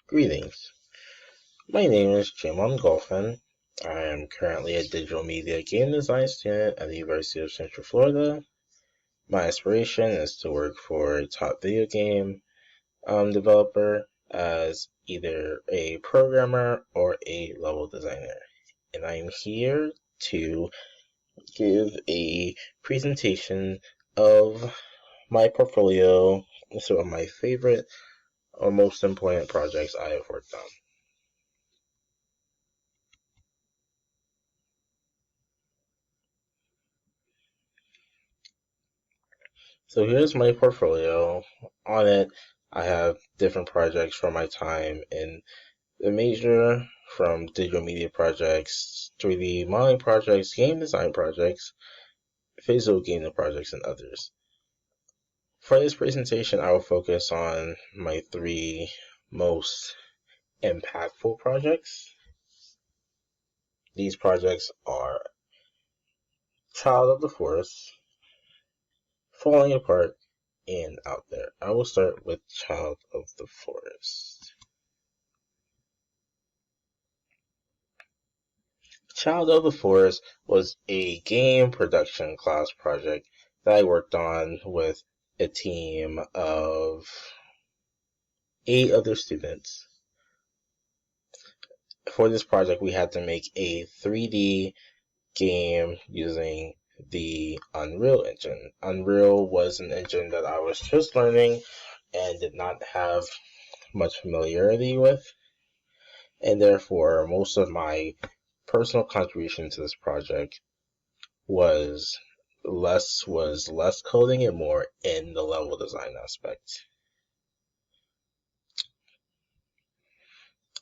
Greetings. My name is Jamon Golfin. I am currently a digital media game design student at the University of Central Florida. My aspiration is to work for a top video game developer as either a programmer or a level designer. And I'm here to give a presentation of my portfolio, some of my favorite or most important projects I have worked on. So here's my portfolio. On it, I have different projects from my time in the major, from digital media projects, 3D modeling projects, game design projects, physical game projects, and others. For this presentation, I will focus on my three most impactful projects. These projects are Child of the Forest, Falling Apart, and Out There. I will start with Child of the Forest. Child of the Forest was a game production class project that I worked on with a team of 8 other students. For this project, we had to make a 3D game using the Unreal Engine. Unreal was an engine that I was just learning and did not have much familiarity with, and therefore most of my personal contribution to this project was less coding and more in the level design aspect.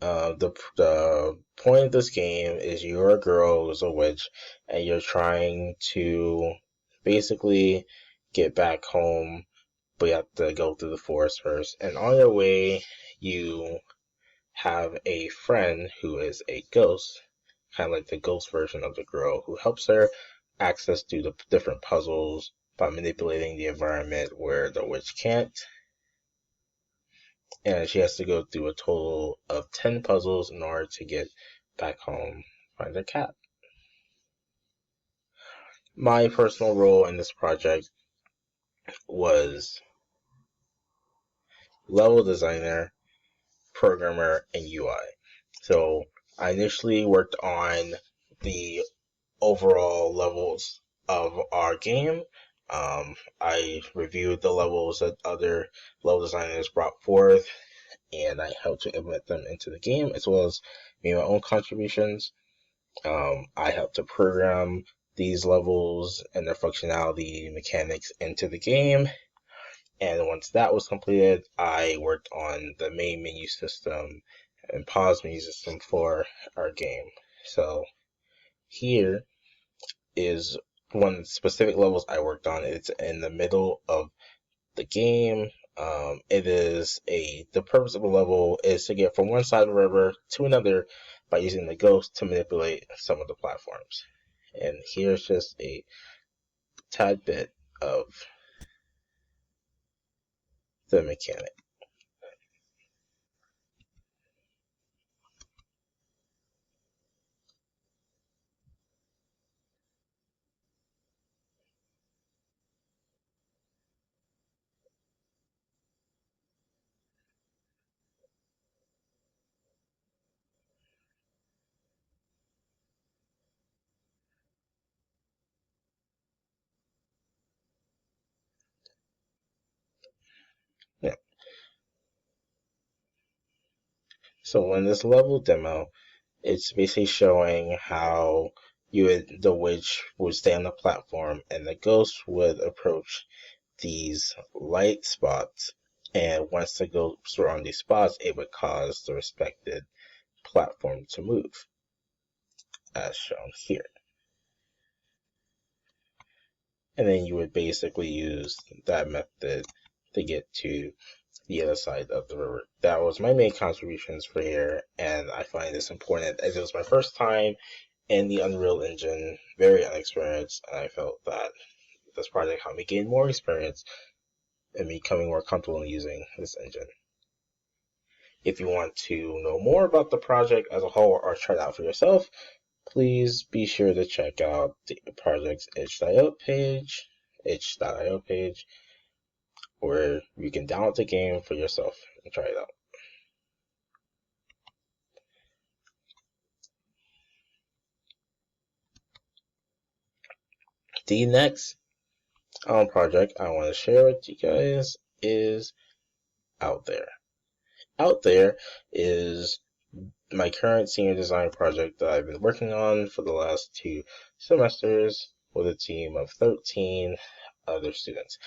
The point of this game is you're a girl who's a witch, and you're trying to basically get back home, but you have to go through the forest first. And on your way, you have a friend who is a ghost, kind of like the ghost version of the girl, who helps her access to the different puzzles by manipulating the environment where the witch can't. And she has to go through a total of 10 puzzles in order to get back home, find her cat. My personal role in this project was level designer, programmer, and UI. So I initially worked on the overall levels of our game. I reviewed the levels that other level designers brought forth, and I helped to implement them into the game, as well as made my own contributions. I helped to program these levels and their functionality mechanics into the game. And once that was completed, I worked on the main menu system and pause menu system for our game. So here is one specific levels I worked on. It's in the middle of the game. The purpose of the level is to get from one side of the river to another by using the ghost to manipulate some of the platforms. And here's just a tad bit of the mechanic. Yeah. So in this level demo, it's basically showing how the witch would stay on the platform and the ghost would approach these light spots, and once the ghosts were on these spots, it would cause the respected platform to move, as shown here. And then you would basically use that method to get to the other side of the river. That was my main contributions for here, and I find this important as it was my first time in the Unreal Engine, very inexperienced, and I felt that this project helped me gain more experience and becoming more comfortable in using this engine. If you want to know more about the project as a whole or try it out for yourself, please be sure to check out the project's itch.io page, where you can download the game for yourself and try it out. The next project I want to share with you guys is Out There. Out There is my current senior design project that I've been working on for the last 2 semesters with a team of 13 other students.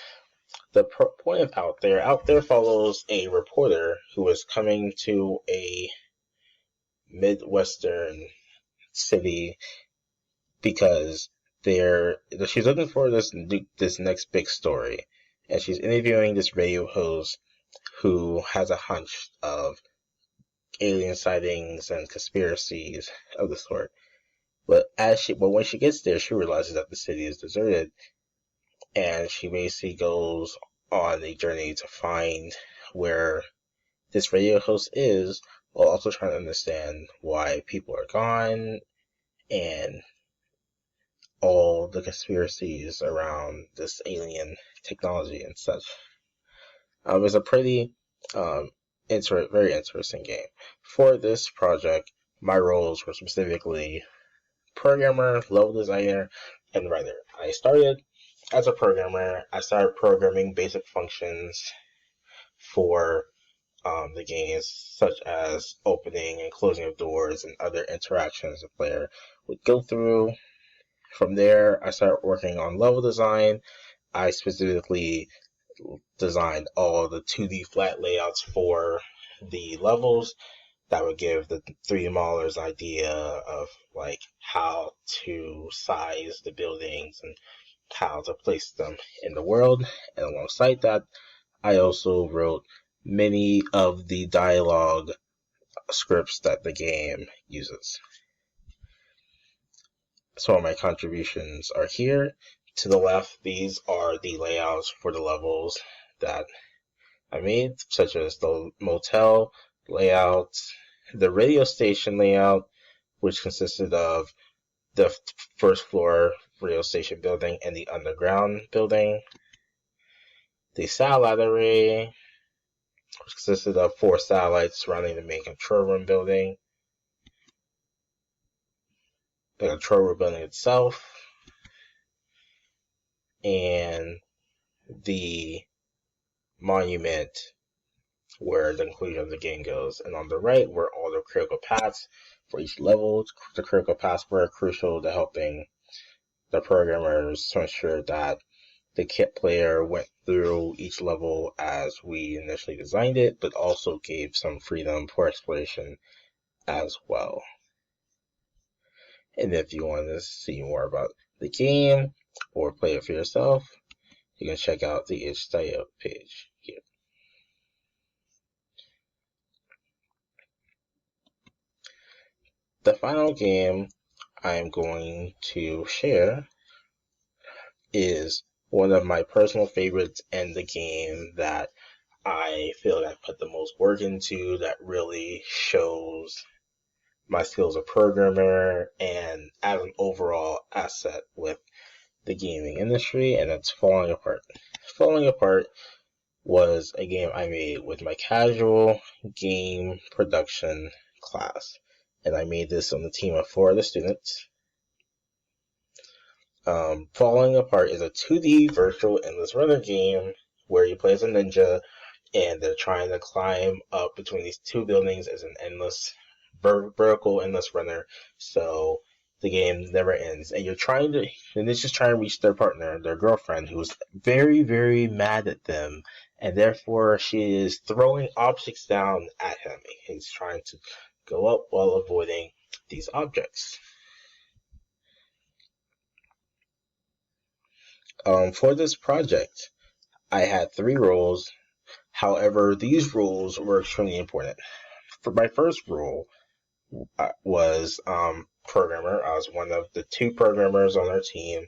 The point of Out There follows a reporter who is coming to a Midwestern city because she's looking for this next big story, and she's interviewing this radio host who has a hunch of alien sightings and conspiracies of the sort. But when she gets there, she realizes that the city is deserted, and she basically goes on a journey to find where this radio host is, while also trying to understand why people are gone and all the conspiracies around this alien technology and such. It's a pretty very interesting game. For this project, my roles were specifically programmer, level designer, and writer. I started as a programmer. I started programming basic functions for the games, such as opening and closing of doors and other interactions the player would go through. From there, I started working on level design. I specifically designed all the 2D flat layouts for the levels that would give the 3D modelers an idea of like how to size the buildings and how to place them in the world. And alongside that, I also wrote many of the dialogue scripts that the game uses. Some of my contributions are here. To the left, these are the layouts for the levels that I made, such as the motel layout, the radio station layout, which consisted of the first floor radio station building and the underground building, the satellite array, which consisted of 4 satellites surrounding the main control room building, the control room building itself, and the monument where the conclusion of the game goes. And on the right were all the critical paths for each level. The critical paths were crucial to helping the programmers to ensure that the kit player went through each level as we initially designed it, but also gave some freedom for exploration as well. And if you want to see more about the game or play it for yourself, you can check out the itch.io page here. The final game I'm going to share is one of my personal favorites and the game that I feel that I put the most work into, that really shows my skills as a programmer and as an overall asset with the gaming industry, and it's Falling Apart. Falling Apart was a game I made with my casual game production class, and I made this on the team of 4 other students. Falling Apart is a 2D virtual endless runner game where you play as a ninja, and they're trying to climb up between these 2 buildings as an endless vertical endless runner. So the game never ends, and the ninjas trying to reach their partner, their girlfriend, who's very, very mad at them, and therefore she is throwing objects down at him. He's trying to go up while avoiding these objects. For this project, I had 3 roles. However, these roles were extremely important. For my first role was programmer. I was one of the 2 programmers on our team,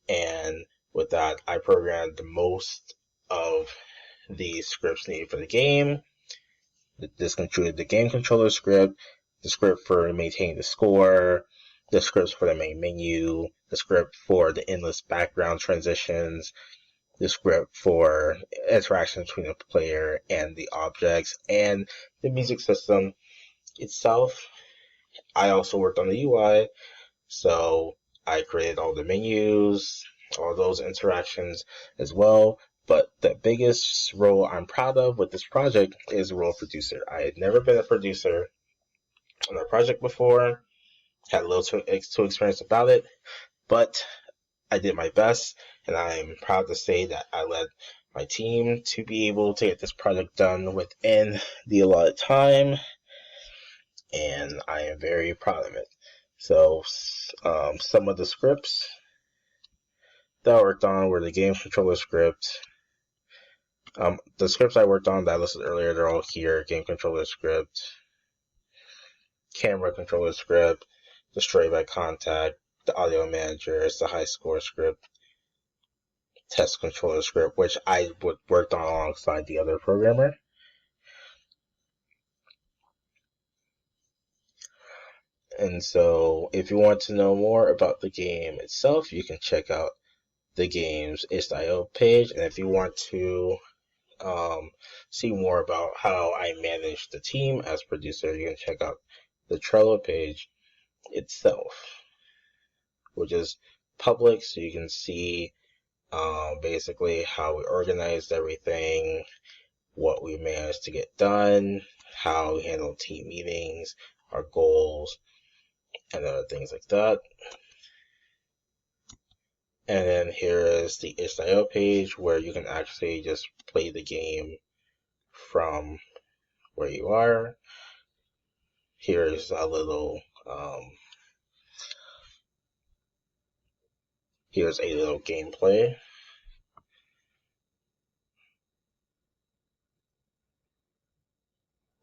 and with that, I programmed most of the scripts needed for the game. This included the game controller script, the script for maintaining the score, the scripts for the main menu, the script for the endless background transitions, the script for interaction between the player and the objects, and the music system itself. I also worked on the UI, so I created all the menus, all those interactions as well. But the biggest role I'm proud of with this project is the role of producer. I had never been a producer on a project before, had a little too experience about it, but I did my best, and I'm proud to say that I led my team to be able to get this project done within the allotted time, and I am very proud of it. So, some of the scripts that I worked on were the game controller script. The scripts I worked on that I listed earlier, they're all here. Game controller script, camera controller script, the stray by contact, the audio manager, it's the high score script, test controller script, which I worked on alongside the other programmer. And so, if you want to know more about the game itself, you can check out the game's itch.io page. And if you want to see more about how I manage the team as producer, you can check out the Trello page itself, which is public, so you can see basically how we organized everything, what we managed to get done, how we handle team meetings, our goals, and other things like that. And then here is the itch.io page where you can actually just play the game from where you are. Here's a little here's a little gameplay.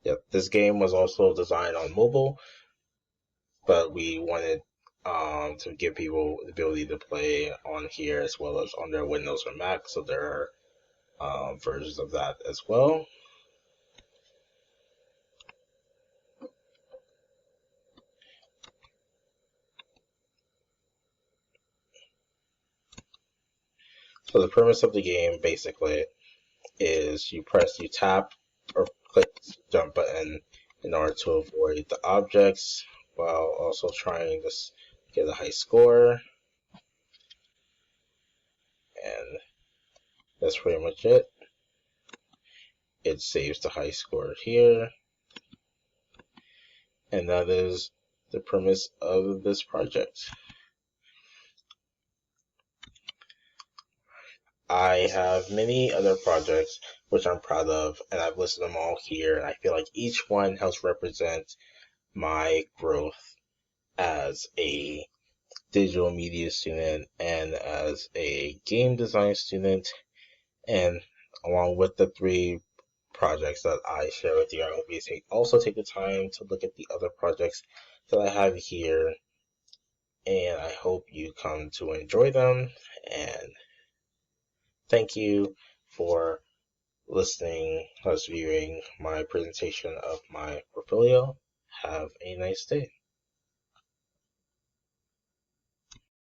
Yep, this game was also designed on mobile, but we wanted to give people the ability to play on here as well as on their Windows or Mac, so there are versions of that as well. So the premise of the game basically is you tap or click the jump button in order to avoid the objects while also trying to get a high score. And that's pretty much it. It saves the high score here. And that is the premise of this project. I have many other projects which I'm proud of, and I've listed them all here, and I feel like each one helps represent my growth as a digital media student and as a game design student, and along with the 3 projects that I share with you, I hope you also take the time to look at the other projects that I have here, and I hope you come to enjoy them, and thank you for listening or viewing my presentation of my portfolio. Have a nice day.